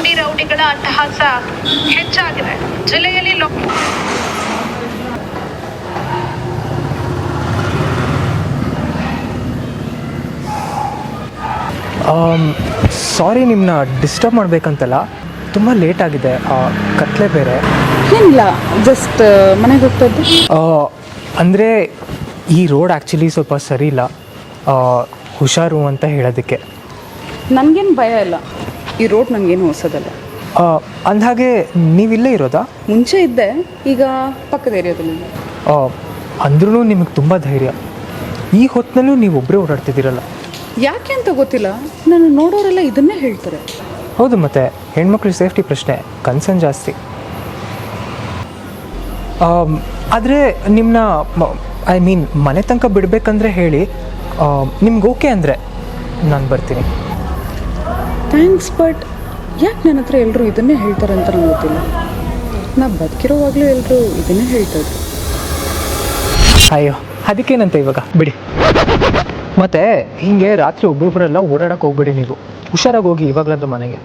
ಪುಡಿ ರೌಡಿಗಳ ಅಟ್ಟಹಾಸ ಹೆಚ್ಚಾಗಿದೆ. ಜಿಲ್ಲೆಯಲ್ಲಿ ಸಾರಿ, ನಿಮ್ಮನ್ನ ಡಿಸ್ಟರ್ಬ್ ಮಾಡಬೇಕಂತಲ್ಲ, ತುಂಬ ಲೇಟ್ ಆಗಿದೆ, ಕತ್ಲೆ ಬೇರೆ. ಏನಿಲ್ಲ, ಜಸ್ಟ್ ಮನೆಗೆ ಹೋಗ್ತಾಯಿದ್ದೆ. ಅಂದರೆ ಈ ರೋಡ್ ಆ್ಯಕ್ಚುಲಿ ಸ್ವಲ್ಪ ಸರಿ ಇಲ್ಲ, ಹುಷಾರು ಅಂತ ಹೇಳೋದಕ್ಕೆ. ನನಗೇನು ಭಯ ಇಲ್ಲ, ಈ ರೋಡ್ ನನಗೇನು ಹೊಸದಲ್ಲ. ಅಂದಹಾಗೆ ನೀವಿಲ್ಲೇ ಇರೋದಾ? ಮುಂಚೆ ಇದ್ದೆ, ಈಗ ಪಕ್ಕದ ಏರಿಯಾದಲ್ಲಿ. ಅಂದ್ರೂ ನಿಮಗೆ ತುಂಬ ಧೈರ್ಯ. ಈ ಹೊತ್ತಿನಲ್ಲೂ ನೀವು ಒಬ್ಬರೇ ಓಡಾಡ್ತಿದ್ದೀರಲ್ಲ. ಯಾಕೆ ಅಂತ ಗೊತ್ತಿಲ್ಲ, ನಾನು ನೋಡೋರೆಲ್ಲ ಇದನ್ನೇ ಹೇಳ್ತಾರೆ. ಹೌದು, ಮತ್ತು ಹೆಣ್ಮಕ್ಳು ಸೇಫ್ಟಿ ಪ್ರಶ್ನೆ ಕನ್ಸರ್ನ್ ಜಾಸ್ತಿ. ಆದರೆ ನಿಮ್ಮನ್ನ ಐ ಮೀನ್ ಮನೆ ತನಕ ಬಿಡಬೇಕಂದ್ರೆ ಹೇಳಿ, ನಿಮ್ಗೆ ಓಕೆ ಅಂದರೆ ನಾನು ಬರ್ತೀನಿ. ಥ್ಯಾಂಕ್ಸ್, ಬಟ್ ಯಾಕೆ ನನ್ನ ಹತ್ರ ಎಲ್ಲರೂ ಇದನ್ನೇ ಹೇಳ್ತಾರೆ ಅಂತ ನಂಗೆ ಗೊತ್ತಿಲ್ಲ. ನಾ ಬದುಕಿರೋವಾಗಲೂ ಎಲ್ಲರೂ ಇದನ್ನೇ ಹೇಳ್ತಾಯಿದ್ರು. ಅಯ್ಯೋ, ಅದಕ್ಕೇನಂತ ಇವಾಗ ಬಿಡಿ. ಮತ್ತು ಹೀಗೆ ರಾತ್ರಿ ಒಬ್ಬೊಬ್ಬರೆಲ್ಲ ಓಡಾಡಕ್ಕೆ ಹೋಗ್ಬೇಡಿ ನೀವು. ಹುಷಾರಾಗಿ ಹೋಗಿ ಇವಾಗಲಂತೂ ಮನೆಗೆ.